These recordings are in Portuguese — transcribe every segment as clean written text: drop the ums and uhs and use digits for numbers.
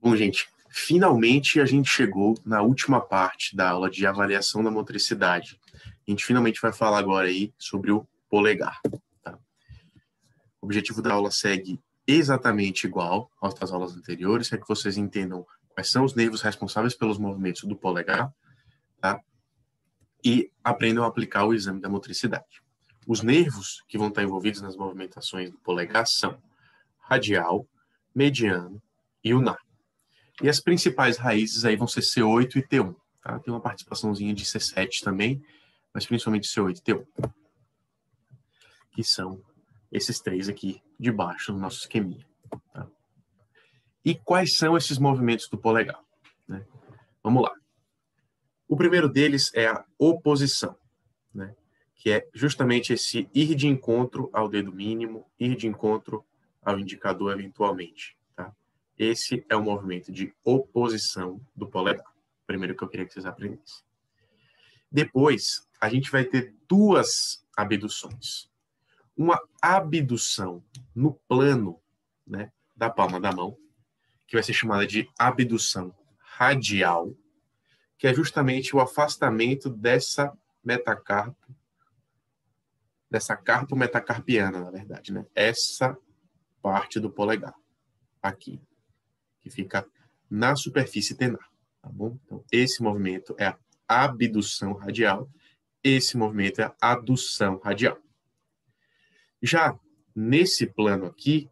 Bom, gente, finalmente a gente chegou na última parte da aula de avaliação da motricidade. A gente finalmente vai falar agora aí sobre o polegar. Tá? O objetivo da aula segue exatamente igual às aulas anteriores, é que vocês entendam quais são os nervos responsáveis pelos movimentos do polegar, tá? E aprendam a aplicar o exame da motricidade. Os nervos que vão estar envolvidos nas movimentações do polegar são radial, mediano e ulnar. E as principais raízes aí vão ser C8 e T1. Tá? Tem uma participaçãozinha de C7 também, mas principalmente C8 e T1. Que são esses três aqui de baixo no nosso esqueminha. Tá? E quais são esses movimentos do polegar? Né? Vamos lá. O primeiro deles é a oposição, né? Que é justamente esse ir de encontro ao dedo mínimo, ir de encontro ao indicador eventualmente. Tá? Esse é o movimento de oposição do polegar. Primeiro que eu queria que vocês aprendessem. Depois, a gente vai ter duas abduções. Uma abdução no plano, né, da palma da mão, que vai ser chamada de abdução radial, que é justamente o afastamento dessa carpo metacarpiana, na verdade, né? Essa parte do polegar, aqui, que fica na superfície tenar, tá bom? Então, esse movimento é a abdução radial, esse movimento é a adução radial. Já nesse plano aqui,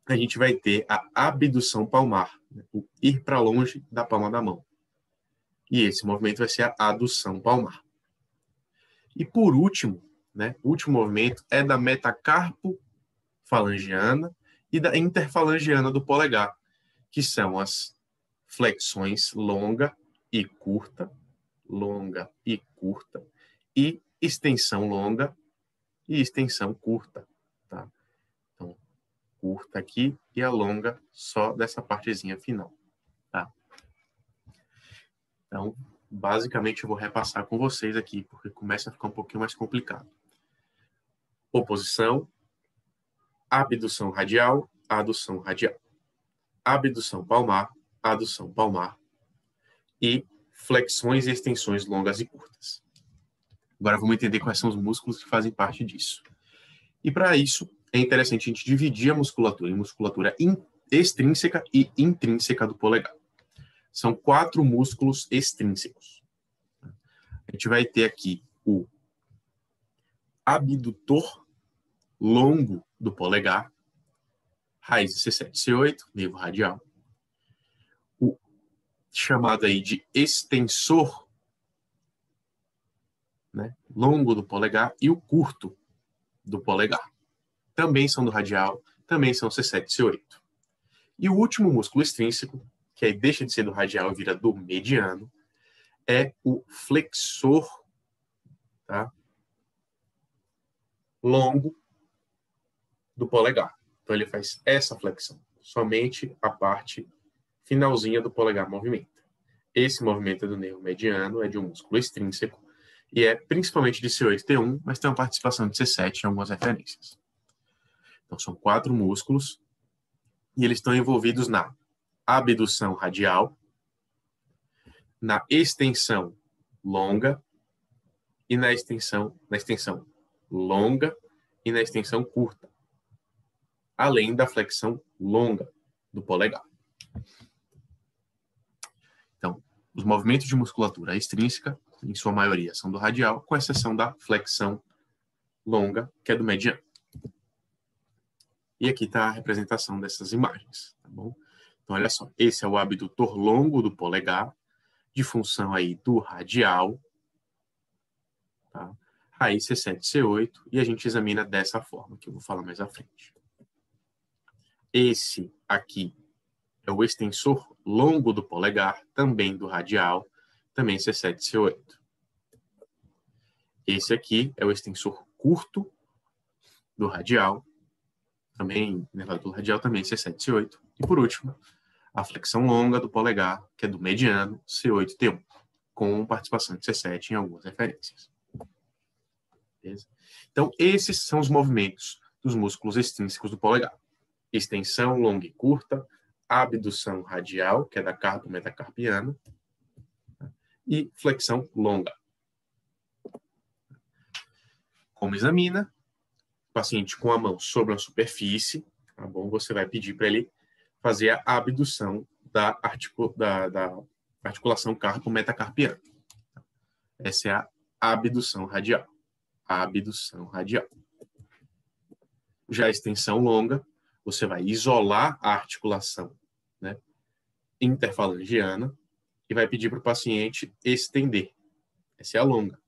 a gente vai ter a abdução palmar, né? O ir para longe da palma da mão. E esse movimento vai ser a adução palmar. E por último, né, o último movimento é da metacarpo-falangiana e da interfalangiana do polegar, que são as flexões longa e curta, e extensão longa e extensão curta. Tá? Então, curta aqui e a longa só dessa partezinha final. Tá? Então, basicamente, eu vou repassar com vocês aqui, porque começa a ficar um pouquinho mais complicado. Oposição, abdução radial, adução radial. Abdução palmar, adução palmar. E flexões e extensões longas e curtas. Agora vamos entender quais são os músculos que fazem parte disso. E para isso, é interessante a gente dividir a musculatura em musculatura extrínseca e intrínseca do polegar. São 4 músculos extrínsecos. A gente vai ter aqui o abdutor longo do polegar, raiz C7, C8, nervo radial. O chamado aí de extensor, né, longo do polegar, e o curto do polegar. Também são do radial, também são C7, C8. E o último músculo extrínseco, que aí deixa de ser do radial e vira do mediano, é o flexor, tá, longo do polegar. Então ele faz essa flexão. Somente a parte finalzinha do polegar movimenta. Esse movimento é do nervo mediano, é de um músculo extrínseco, e é principalmente de C8 e T1, mas tem uma participação de C7 em algumas referências. Então são 4 músculos, e eles estão envolvidos na abdução radial, na extensão longa, e na extensão longa e na extensão curta, além da flexão longa do polegar. Então, os movimentos de musculatura extrínseca, em sua maioria, são do radial, com exceção da flexão longa, que é do mediano. E aqui está a representação dessas imagens, tá bom? Então, olha só, esse é o abdutor longo do polegar, de função aí do radial, tá? Raiz C7, C8, e a gente examina dessa forma, que eu vou falar mais à frente. Esse aqui é o extensor longo do polegar, também do radial, também C7, C8. Esse aqui é o extensor curto do radial, também nervador radial, também C7, C8. E por último, a flexão longa do polegar, que é do mediano, C8, T1, com participação de C7 em algumas referências. Beleza? Então, esses são os movimentos dos músculos extrínsecos do polegar. Extensão longa e curta, abdução radial, que é da carpo-metacarpiana, e flexão longa. Como examina? O paciente com a mão sobre a superfície, tá bom? Você vai pedir para ele fazer a abdução da articulação carpo-metacarpiana. Essa é a abdução radial. A abdução radial. Já a extensão longa, você vai isolar a articulação, né, interfalangiana e vai pedir para o paciente estender. Essa é a longa.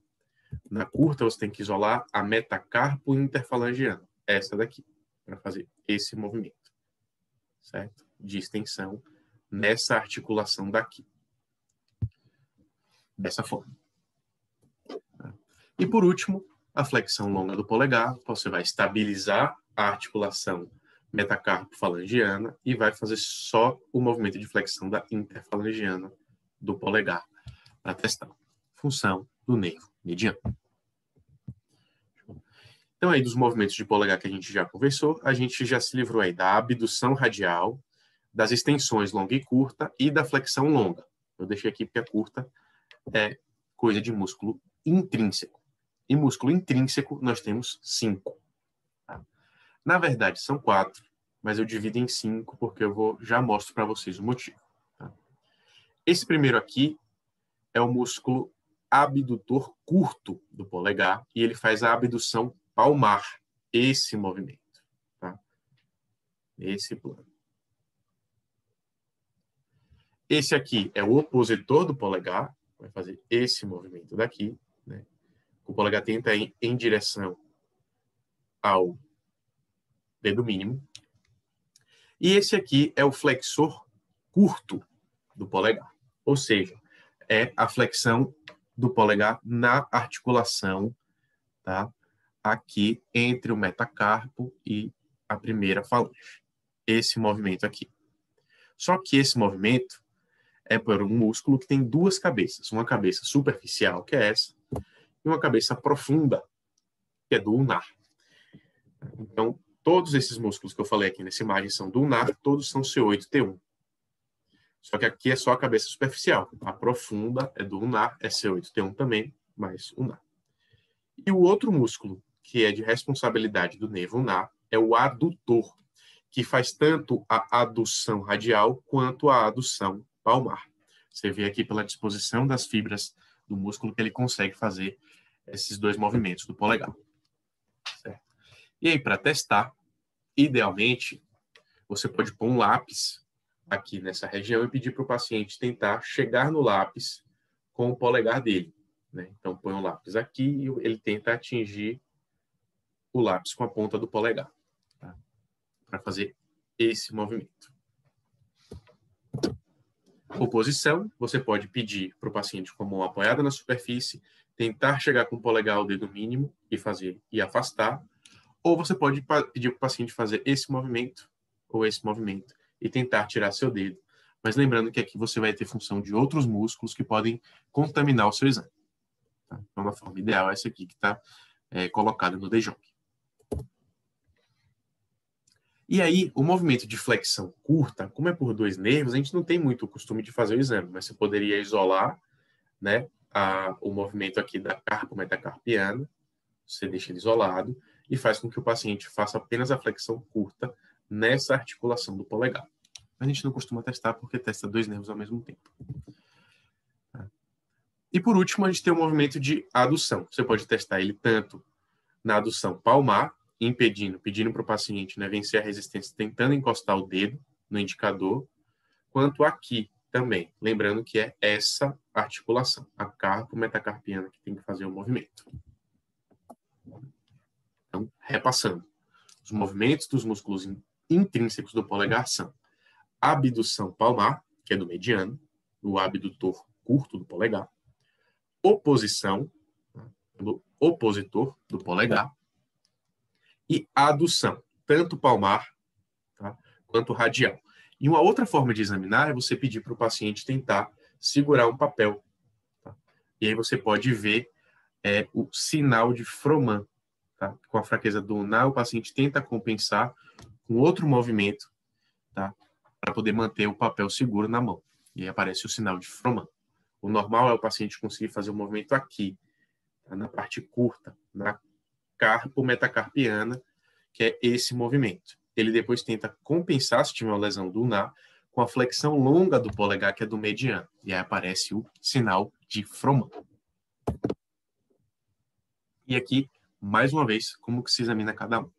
Na curta, você tem que isolar a metacarpo interfalangiana. Essa daqui, para fazer esse movimento, certo? De extensão nessa articulação daqui. Dessa forma. E por último, a flexão longa do polegar. Você vai estabilizar a articulação metacarpo-falangiana e vai fazer só o movimento de flexão da interfalangiana do polegar para testar. Função do nervo mediano. Então, aí dos movimentos de polegar que a gente já conversou, a gente já se livrou aí da abdução radial, das extensões longa e curta e da flexão longa. Eu deixei aqui porque a curta é coisa de músculo intrínseco. E músculo intrínseco nós temos 5. Tá? Na verdade, são 4, mas eu divido em 5 porque eu já mostro para vocês o motivo. Tá? Esse primeiro aqui é o músculo abdutor curto do polegar e ele faz a abdução palmar, esse movimento. Tá? Esse plano. Esse aqui é o opositor do polegar, vai fazer esse movimento daqui, né? O polegar tenta ir em direção ao dedo mínimo. E esse aqui é o flexor curto do polegar. Ou seja, é a flexão do polegar na articulação, tá? Aqui entre o metacarpo e a primeira falange. Esse movimento aqui. Só que esse movimento é por um músculo que tem 2 cabeças. Uma cabeça superficial, que é essa, e uma cabeça profunda, que é do ulnar. Então, todos esses músculos que eu falei aqui nessa imagem são do ulnar, todos são C8, T1. Só que aqui é só a cabeça superficial. A profunda é do ulnar, é C8, T1 também, mais ulnar. E o outro músculo, que é de responsabilidade do nervo ulnar, é o adutor, que faz tanto a adução radial quanto a adução palmar. Você vê aqui pela disposição das fibras do músculo que ele consegue fazer esses 2 movimentos do polegar. Certo? E aí, para testar, idealmente, você pode pôr um lápis aqui nessa região e pedir para o paciente tentar chegar no lápis com o polegar dele. Né? Então, põe um lápis aqui e ele tenta atingir o lápis com a ponta do polegar. Tá? Para fazer esse movimento. Oposição, você pode pedir para o paciente com a mão apoiada na superfície, tentar chegar com o polegar ao dedo mínimo e fazer e afastar, ou você pode pedir para o paciente fazer esse movimento ou esse movimento e tentar tirar seu dedo. Mas lembrando que aqui você vai ter função de outros músculos que podem contaminar o seu exame. Tá? Então, a forma ideal é essa aqui que está colocada no DJOG. E aí, o movimento de flexão curta, como é por 2 nervos, a gente não tem muito o costume de fazer o exame, mas você poderia isolar, né, o movimento aqui da carpo-metacarpiana, você deixa ele isolado e faz com que o paciente faça apenas a flexão curta nessa articulação do polegar. A gente não costuma testar porque testa 2 nervos ao mesmo tempo. E por último, a gente tem o movimento de adução. Você pode testar ele tanto na adução palmar, pedindo para o paciente, né, vencer a resistência, tentando encostar o dedo no indicador, quanto aqui também. Lembrando que é essa articulação, a carpo-metacarpiana, que tem que fazer o movimento. Então, repassando. Os movimentos dos músculos intrínsecos do polegar são abdução palmar, que é do mediano, o abdutor curto do polegar, oposição, do opositor do polegar, e adução, tanto palmar, tá, quanto radial. E uma outra forma de examinar é você pedir para o paciente tentar segurar um papel. Tá? E aí você pode ver o sinal de Froment. Tá? Com a fraqueza do ulnar, o paciente tenta compensar com outro movimento, tá? para poder manter o papel seguro na mão. E aí aparece o sinal de Froment. O normal é o paciente conseguir fazer o movimento aqui, tá? Na parte curta, na carpo metacarpiana, que é esse movimento. Ele depois tenta compensar, se tiver uma lesão do ulnar, com a flexão longa do polegar, que é do mediano. E aí aparece o sinal de Froment. E aqui, mais uma vez, como que se examina cada um?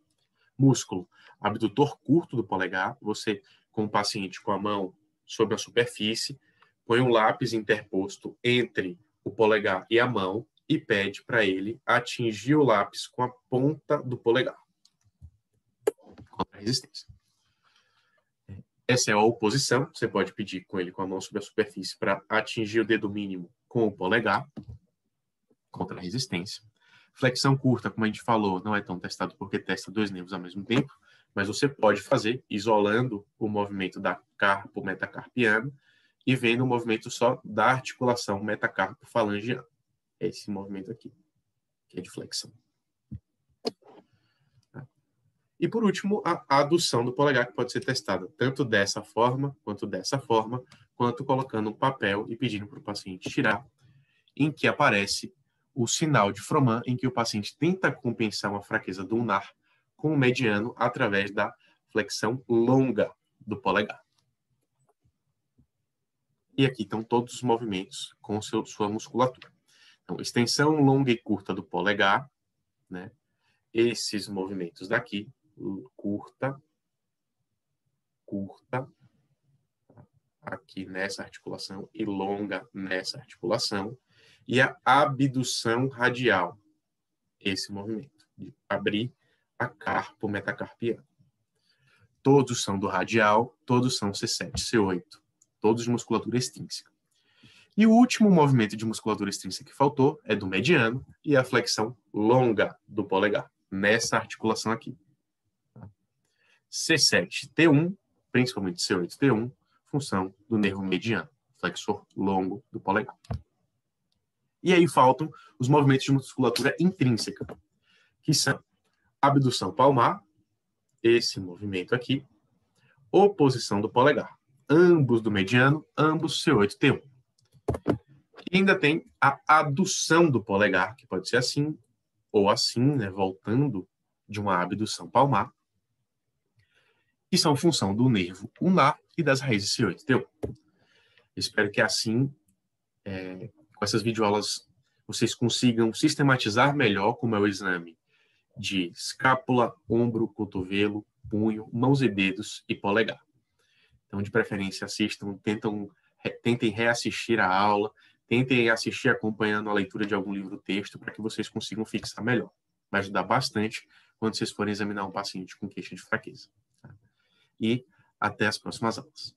Músculo abdutor curto do polegar, você, com o paciente com a mão sobre a superfície, põe um lápis interposto entre o polegar e a mão e pede para ele atingir o lápis com a ponta do polegar. Contra a resistência. Essa é a oposição. Você pode pedir com ele com a mão sobre a superfície para atingir o dedo mínimo com o polegar. Contra a resistência. Flexão curta, como a gente falou, não é tão testado porque testa 2 nervos ao mesmo tempo, mas você pode fazer isolando o movimento da carpo metacarpiana e vendo o movimento só da articulação metacarpo-falangiana. É esse movimento aqui, que é de flexão. E, por último, a adução do polegar, que pode ser testada tanto dessa forma, quanto colocando um papel e pedindo para o paciente tirar, em que aparece o sinal de Froment, em que o paciente tenta compensar uma fraqueza do ulnar com o mediano através da flexão longa do polegar. E aqui estão todos os movimentos com sua musculatura. Então, extensão longa e curta do polegar, né? Esses movimentos daqui, curta, aqui nessa articulação e longa nessa articulação. E a abdução radial, esse movimento, de abrir a carpo metacarpiana. Todos são do radial, todos são C7, C8, todos de musculatura extrínseca. E o último movimento de musculatura extrínseca que faltou é do mediano e a flexão longa do polegar, nessa articulação aqui. C7, T1, principalmente C8, T1, função do nervo mediano, flexor longo do polegar. E aí faltam os movimentos de musculatura intrínseca, que são abdução palmar, esse movimento aqui, oposição do polegar, ambos do mediano, ambos C8-T1. E ainda tem a adução do polegar, que pode ser assim, ou assim, né, voltando de uma abdução palmar, que são função do nervo ulnar e das raízes C8-T1. Espero que assim, com essas videoaulas, vocês consigam sistematizar melhor como é o exame de escápula, ombro, cotovelo, punho, mãos e dedos e polegar. Então, de preferência, assistam, tentem reassistir a aula, tentem assistir acompanhando a leitura de algum livro-texto para que vocês consigam fixar melhor. Vai ajudar bastante quando vocês forem examinar um paciente com queixa de fraqueza. E até as próximas aulas.